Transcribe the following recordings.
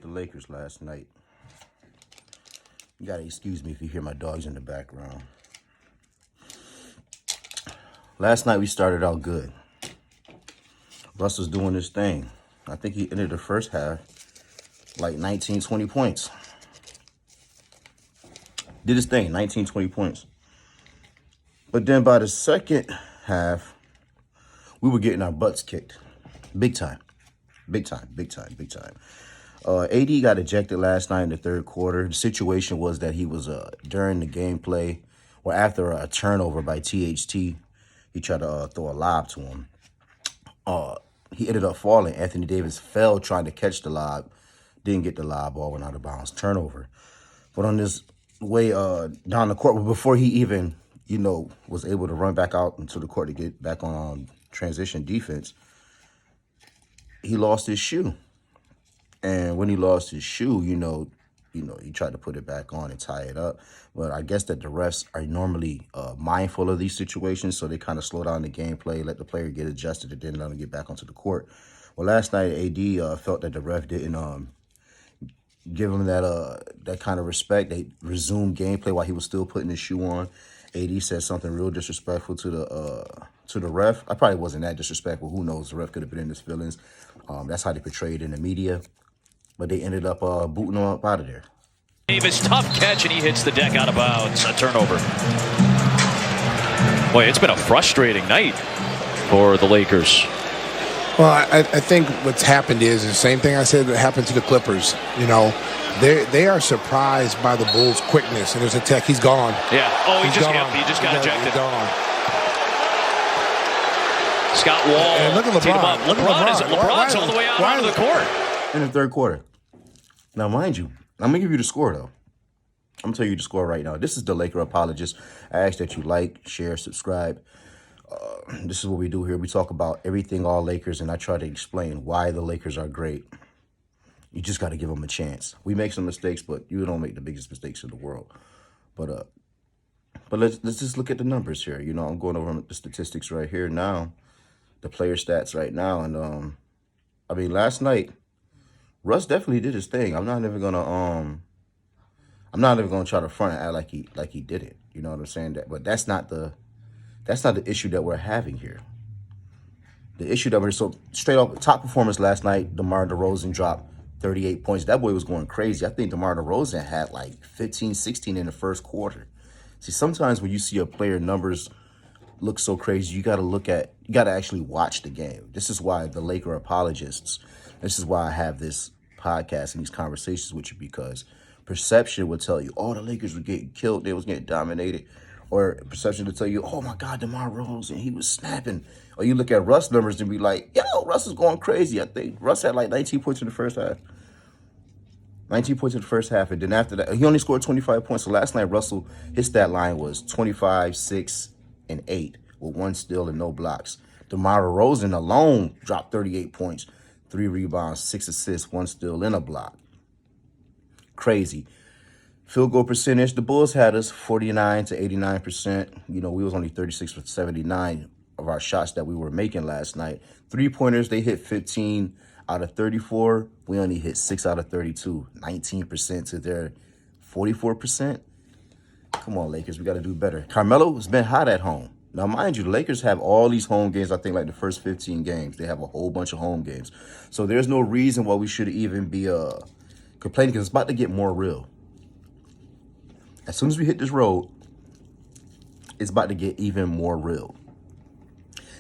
the Lakers last night. You gotta excuse me if you hear my dogs in the background. Last night we started out good. Russ was doing his thing. I think he ended the first half like 19, 20 points. Did his thing, 19, 20 points. But then by the second half, we were getting our butts kicked. Big time. Big time, big time, big time. AD got ejected last night in the third quarter. The situation was that he was during the gameplay or after a turnover by THT, he tried to throw a lob to him. He ended up falling. Anthony Davis fell trying to catch the lob. Didn't get the lob, ball went out of bounds. Turnover. But on this way down the court, before he even, was able to run back out into the court to get back on transition defense, he lost his shoe. And when he lost his shoe, he tried to put it back on and tie it up. But I guess that the refs are normally mindful of these situations, so they kind of slow down the gameplay, let the player get adjusted, and then let him get back onto the court. Well, last night, AD felt that the ref didn't give him that kind of respect. They resumed gameplay while he was still putting his shoe on. AD said something real disrespectful to the ref. I probably wasn't that disrespectful. Who knows? The ref could have been in his feelings. That's how they portrayed it in the media. But they ended up booting him up out of there. Davis, tough catch, and he hits the deck out of bounds. A turnover. Boy, it's been a frustrating night for the Lakers. Well, I think what's happened is the same thing I said that happened to the Clippers. They are surprised by the Bulls' quickness. And there's a tech. He's gone. Yeah. Oh, he just got ejected. He's gone. Scott Wall. And look at LeBron. LeBron's all the way out onto the court. In the third quarter. Now, mind you, I'm going to give you the score, though. I'm going to tell you the score right now. This is the Laker Apologist. I ask that you like, share, subscribe. This is what we do here. We talk about everything all Lakers, and I try to explain why the Lakers are great. You just got to give them a chance. We make some mistakes, but you don't make the biggest mistakes in the world. But let's just look at the numbers here. I'm going over the statistics right here now, the player stats right now. And, last night, Russ definitely did his thing. I'm not even gonna try to front and act like he did it. You know what I'm saying? But that's not the issue that we're having here. The issue that so straight up top performance last night, DeMar DeRozan dropped 38 points. That boy was going crazy. I think DeMar DeRozan had like 15, 16 in the first quarter. See, sometimes when you see a player numbers look so crazy, you got to actually watch the game. This is why the Laker Apologists, this is why I have this podcast and these conversations with you, because perception would tell you, oh, the Lakers were getting killed, they was getting dominated. Or perception to tell you, oh my God, DeMar DeRozan, he was snapping. Or you look at Russ numbers and be like, yo, Russ is going crazy. I think Russ had like 19 points in the first half. 19 points in the first half. And then after that, he only scored 25 points. So last night, his stat line was 25, 6, and 8 with 1 steal and no blocks. DeMar DeRozan alone dropped 38 points, 3 rebounds, 6 assists, 1 steal, and a block. Crazy. Field goal percentage, the Bulls had us 49 to 89%. We was only 36 for 79 of our shots that we were making last night. 3-pointers, they hit 15 out of 34. We only hit 6 out of 32. 19% to their 44%. Come on, Lakers, we got to do better. Carmelo has been hot at home. Now, mind you, the Lakers have all these home games, I think like the first 15 games. They have a whole bunch of home games. So there's no reason why we should even be complaining, because it's about to get more real. As soon as we hit this road, it's about to get even more real.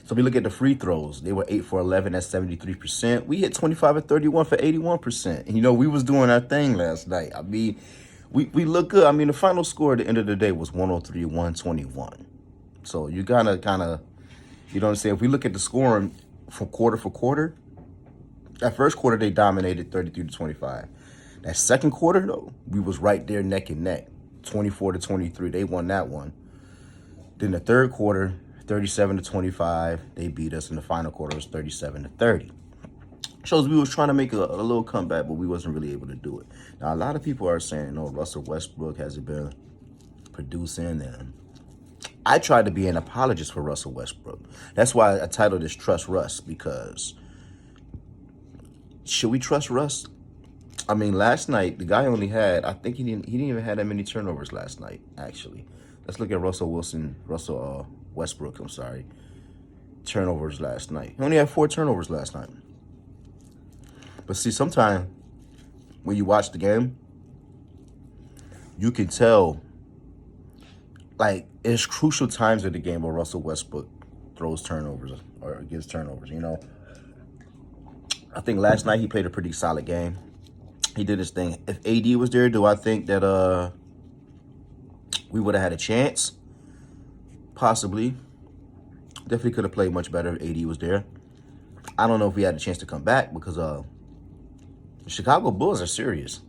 So we look at the free throws. They were 8 for 11. That's 73%. We hit 25 and 31 for 81%. And, we was doing our thing last night. We look good. The final score at the end of the day was 103-121. So you kind of, you know what I'm saying? If we look at the scoring for quarter, that first quarter, they dominated 33-25. That second quarter, though, we was right there neck and neck. 24-23, they won that one. Then the third quarter, 37-25, they beat us. In the final quarter, it was 37-30. Shows we was trying to make a little comeback, but we wasn't really able to do it. Now, a lot of people are saying, Russell Westbrook hasn't been producing. And I tried to be an apologist for Russell Westbrook. That's why I titled this Trust Russ, because should we trust Russ? I mean, last night the guy only had. I think he didn't even have that many turnovers last night. Actually, let's look at Russell Westbrook. I'm sorry, turnovers last night. He only had 4 turnovers last night. But see, sometimes when you watch the game, you can tell. Like, it's crucial times of the game where Russell Westbrook throws turnovers or gives turnovers. I think last night he played a pretty solid game. He did his thing. If AD was there, do I think that we would have had a chance? Possibly. Definitely could have played much better if AD was there. I don't know if we had a chance to come back because the Chicago Bulls are serious.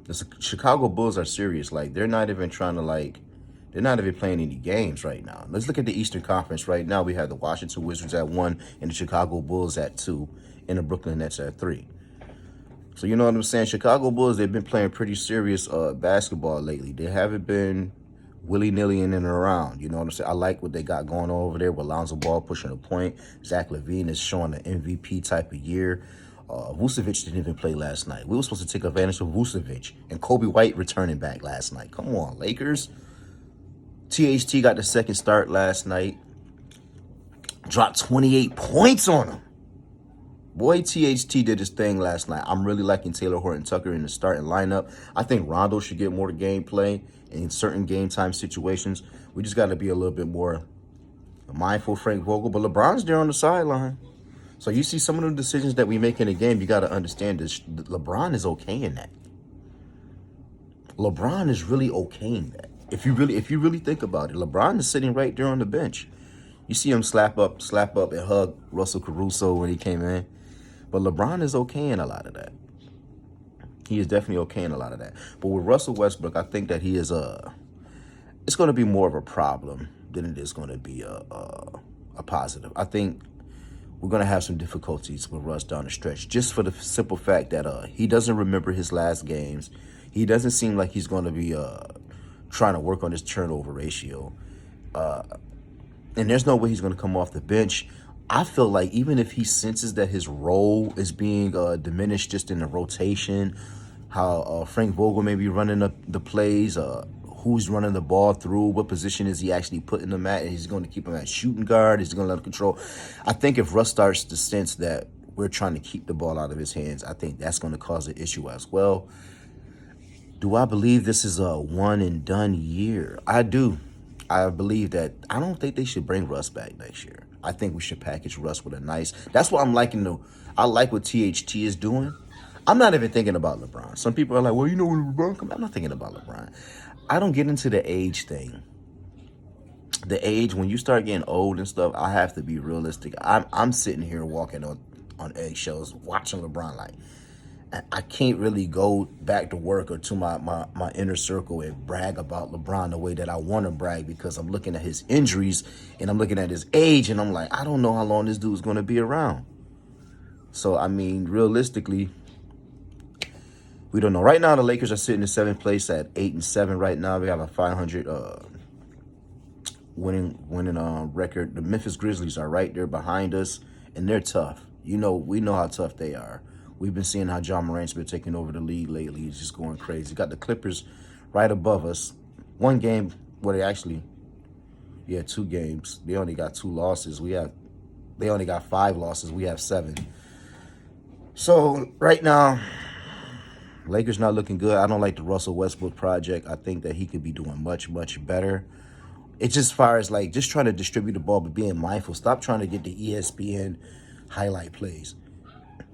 The Chicago Bulls are serious. Like, they're not even trying to, they're not even playing any games right now. Let's look at the Eastern Conference right now. We have the Washington Wizards at 1 and the Chicago Bulls at 2 and the Brooklyn Nets at 3. So you know what I'm saying? Chicago Bulls, they've been playing pretty serious basketball lately. They haven't been willy-nilly in and around. You know what I'm saying? I like what they got going on over there with Lonzo Ball pushing a point. Zach LaVine is showing an MVP type of year. Vucevic didn't even play last night. We were supposed to take advantage of Vucevic and Kobe White returning back last night. Come on, Lakers. THT got the second start last night. Dropped 28 points on him. Boy, THT did his thing last night. I'm really liking Taylor Horton-Tucker in the starting lineup. I think Rondo should get more gameplay in certain game time situations. We just got to be a little bit more mindful of Frank Vogel. But LeBron's there on the sideline. So you see some of the decisions that we make in the game, you got to understand this. LeBron is okay in that. LeBron is really okay in that. If you really think about it, LeBron is sitting right there on the bench. You see him slap up and hug Russell Caruso when he came in. But LeBron is okay in a lot of that. He is definitely okay in a lot of that. But with Russell Westbrook, I think that he is it's going to be more of a problem than it is going to be a positive. I think we're going to have some difficulties with Russ down the stretch, just for the simple fact that he doesn't remember his last games. He doesn't seem like he's going to be trying to work on his turnover ratio. And there's no way he's going to come off the bench. I feel like even if he senses that his role is being diminished just in the rotation, how Frank Vogel may be running the plays, who's running the ball through, what position is he actually putting them at, and he's going to keep him at shooting guard, he's going to let him control. I think if Russ starts to sense that we're trying to keep the ball out of his hands, I think that's going to cause an issue as well. Do I believe this is a one-and-done year? I do. I believe that I don't think they should bring Russ back next year. I think we should package Russ with a nice. That's what I'm liking. I like what THT is doing. I'm not even thinking about LeBron. Some people are like, well, you know when LeBron comes. I'm not thinking about LeBron. I don't get into the age thing. The age, when you start getting old and stuff, I have to be realistic. I'm sitting here walking on eggshells watching LeBron like, I can't really go back to work or to my inner circle and brag about LeBron the way that I want to brag, because I'm looking at his injuries and I'm looking at his age and I'm like, I don't know how long this dude's going to be around. So, I mean, realistically, we don't know. Right now, the Lakers are sitting in 7th place at 8-7 right now. We have a 500 winning record. The Memphis Grizzlies are right there behind us, and they're tough. We know how tough they are. We've been seeing how John Morant's been taking over the league lately. He's just going crazy. Got the Clippers right above us. One game, well, they actually, 2 games. They only got 2 losses. They only got 5 losses. We have 7. So right now, Lakers not looking good. I don't like the Russell Westbrook project. I think that he could be doing much, much better. It's just as far as just trying to distribute the ball, but being mindful. Stop trying to get the ESPN highlight plays.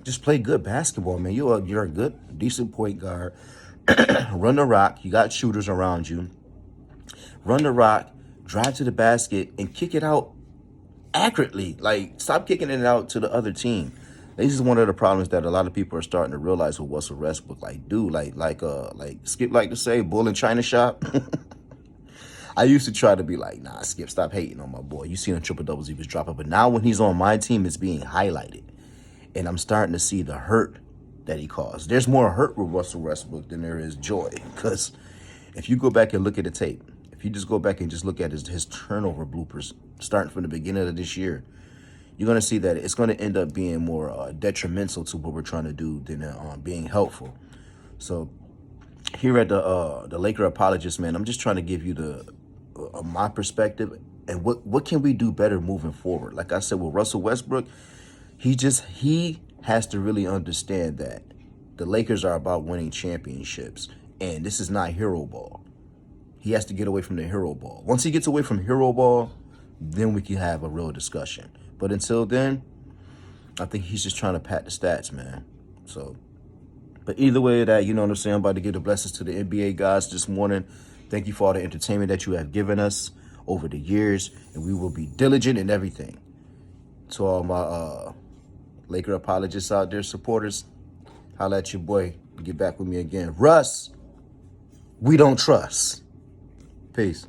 Just play good basketball, man. You're a good, decent point guard. Run the rock. You got shooters around you. Run the rock, drive to the basket, and kick it out accurately. Stop kicking it out to the other team. This is one of the problems that a lot of people are starting to realize with Russell Westbrook. Skip like to say, bull in China shop. I used to try to be like, nah, Skip, stop hating on my boy. You see the triple doubles he was dropping. But now when he's on my team, it's being highlighted. And I'm starting to see the hurt that he caused. There's more hurt with Russell Westbrook than there is joy. Because if you go back and look at the tape, if you just go back and just look at his turnover bloopers, starting from the beginning of this year, you're going to see that it's going to end up being more detrimental to what we're trying to do than being helpful. So here at the Laker Apologist, man, I'm just trying to give you the my perspective and what can we do better moving forward. Like I said, with Russell Westbrook, he has to really understand that the Lakers are about winning championships, and this is not hero ball. He has to get away from the hero ball. Once he gets away from hero ball, then we can have a real discussion. But until then, I think he's just trying to pat the stats, man. So, but either way that, you know what I'm saying, I'm about to give the blessings to the NBA guys this morning. Thank you for all the entertainment that you have given us over the years, and we will be diligent in everything. To all my Laker apologists out there, supporters, holla at your boy. Get back with me again. Russ, we don't trust. Peace.